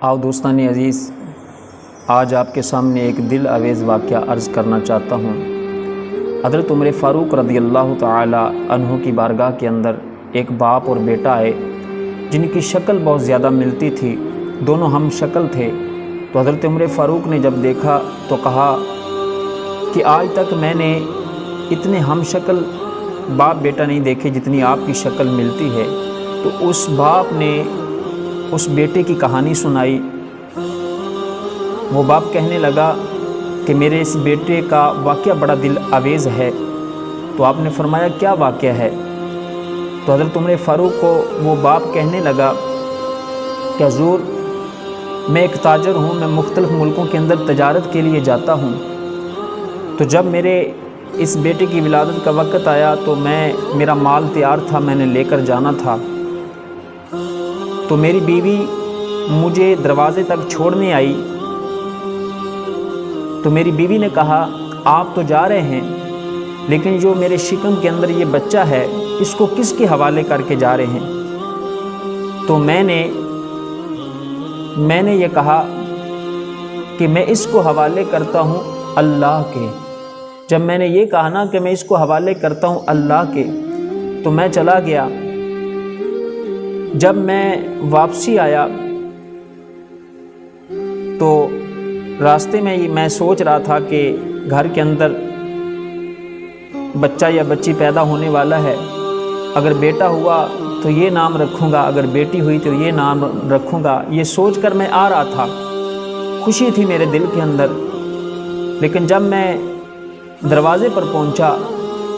آؤ دوستان عزیز، آج آپ کے سامنے ایک دل آویز واقعہ عرض کرنا چاہتا ہوں۔ حضرت عمر فاروق رضی اللہ تعالی عنہ کی بارگاہ کے اندر ایک باپ اور بیٹا آئے جن کی شکل بہت زیادہ ملتی تھی، دونوں ہم شکل تھے۔ تو حضرت عمر فاروق نے جب دیکھا تو کہا کہ آج تک میں نے اتنے ہم شکل باپ بیٹا نہیں دیکھے جتنی آپ کی شکل ملتی ہے۔ تو اس باپ نے اس بیٹے کی کہانی سنائی۔ وہ باپ کہنے لگا کہ میرے اس بیٹے کا واقعہ بڑا دل آویز ہے۔ تو آپ نے فرمایا کیا واقعہ ہے؟ تو حضرت عمر فاروق کو وہ باپ کہنے لگا کہ حضور، میں ایک تاجر ہوں، میں مختلف ملکوں کے اندر تجارت کے لیے جاتا ہوں۔ تو جب میرے اس بیٹے کی ولادت کا وقت آیا تو میرا مال تیار تھا، میں نے لے کر جانا تھا۔ تو میری بیوی مجھے دروازے تک چھوڑنے آئی۔ تو میری بیوی نے کہا آپ تو جا رہے ہیں، لیکن جو میرے شکم کے اندر یہ بچہ ہے اس کو کس کے حوالے کر کے جا رہے ہیں؟ تو میں نے یہ کہا کہ میں اس کو حوالے کرتا ہوں اللہ کے۔ جب میں نے یہ کہا نا کہ میں اس کو حوالے کرتا ہوں اللہ کے، تو میں چلا گیا۔ جب میں واپسی آیا تو راستے میں میں سوچ رہا تھا کہ گھر کے اندر بچہ یا بچی پیدا ہونے والا ہے، اگر بیٹا ہوا تو یہ نام رکھوں گا، اگر بیٹی ہوئی تو یہ نام رکھوں گا۔ یہ سوچ کر میں آ رہا تھا، خوشی تھی میرے دل کے اندر۔ لیکن جب میں دروازے پر پہنچا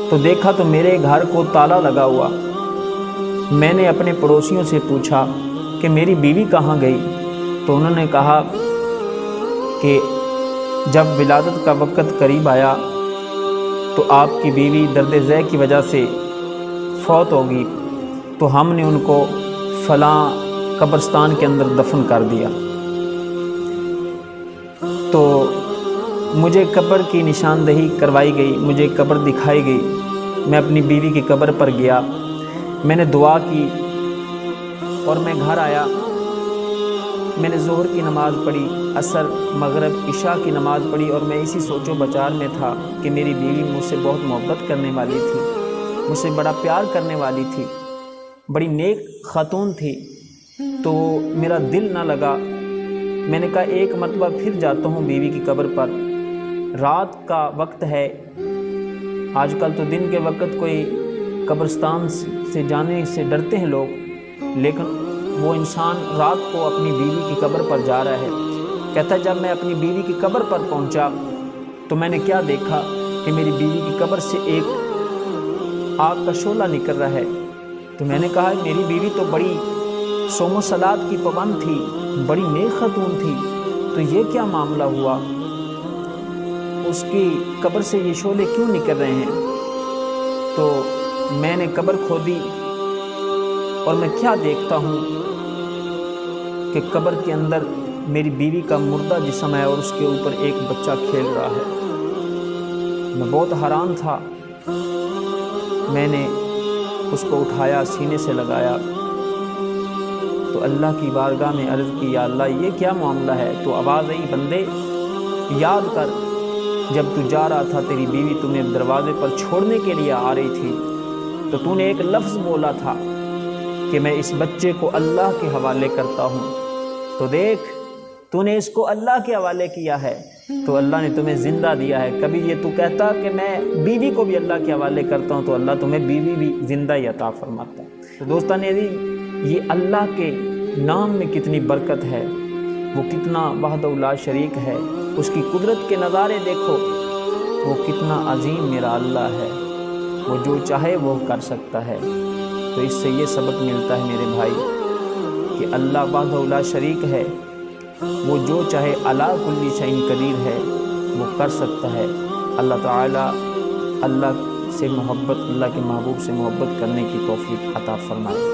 تو دیکھا تو میرے گھر کو تالا لگا ہوا۔ میں نے اپنے پڑوسیوں سے پوچھا کہ میری بیوی کہاں گئی؟ تو انہوں نے کہا کہ جب ولادت کا وقت قریب آیا تو آپ کی بیوی درد ذہ کی وجہ سے فوت ہوگی، تو ہم نے ان کو فلاں قبرستان کے اندر دفن کر دیا۔ تو مجھے قبر کی نشاندہی کروائی گئی، مجھے قبر دکھائی گئی۔ میں اپنی بیوی کی قبر پر گیا، میں نے دعا کی اور میں گھر آیا۔ میں نے ظہر کی نماز پڑھی، عصر، مغرب، عشاء کی نماز پڑھی، اور میں اسی سوچ و بچار میں تھا کہ میری بیوی مجھ سے بہت محبت کرنے والی تھی، مجھ سے بڑا پیار کرنے والی تھی، بڑی نیک خاتون تھی۔ تو میرا دل نہ لگا۔ میں نے کہا ایک مرتبہ پھر جاتا ہوں بیوی کی قبر پر۔ رات کا وقت ہے، آج کل تو دن کے وقت کوئی قبرستان سے جانے سے ڈرتے ہیں لوگ، لیکن وہ انسان رات کو اپنی بیوی کی قبر پر جا رہا ہے۔ کہتا ہے جب میں اپنی بیوی کی قبر پر پہنچا تو میں نے کیا دیکھا کہ میری بیوی کی قبر سے ایک آگ کا شعلہ نکل رہا ہے۔ تو میں نے کہا میری بیوی تو بڑی صوم و صلات کی پابند تھی، بڑی نیک خاتون تھی، تو یہ کیا معاملہ ہوا؟ اس کی قبر سے یہ شعلے کیوں نکل رہے ہیں؟ تو میں نے قبر کھودی اور میں کیا دیکھتا ہوں کہ قبر کے اندر میری بیوی کا مردہ جسم ہے اور اس کے اوپر ایک بچہ کھیل رہا ہے۔ میں بہت حیران تھا۔ میں نے اس کو اٹھایا، سینے سے لگایا، تو اللہ کی بارگاہ میں عرض کی یا اللہ یہ کیا معاملہ ہے؟ تو آواز آئی بندے یاد کر، جب تو جا رہا تھا تیری بیوی تمہیں دروازے پر چھوڑنے کے لیے آ رہی تھی، تو تو نے ایک لفظ بولا تھا کہ میں اس بچے کو اللہ کے حوالے کرتا ہوں۔ تو دیکھ تو نے اس کو اللہ کے حوالے کیا ہے تو اللہ نے تمہیں زندہ دیا ہے۔ کبھی یہ تو کہتا کہ میں بیوی کو بھی اللہ کے حوالے کرتا ہوں تو اللہ تمہیں بیوی بھی زندہ ہی عطا فرماتا۔ تو دوستان عزیز، یہ اللہ کے نام میں کتنی برکت ہے، وہ کتنا وحدہ لا شریک ہے، اس کی قدرت کے نظارے دیکھو، وہ کتنا عظیم میرا اللہ ہے، وہ جو چاہے وہ کر سکتا ہے۔ تو اس سے یہ سبق ملتا ہے میرے بھائی کہ اللہ وحدہ لا شریک ہے، وہ جو چاہے علی کل شیء قدیر ہے، وہ کر سکتا ہے۔ اللہ تعالیٰ اللہ سے محبت، اللہ کے محبوب سے محبت کرنے کی توفیق عطا فرمائے۔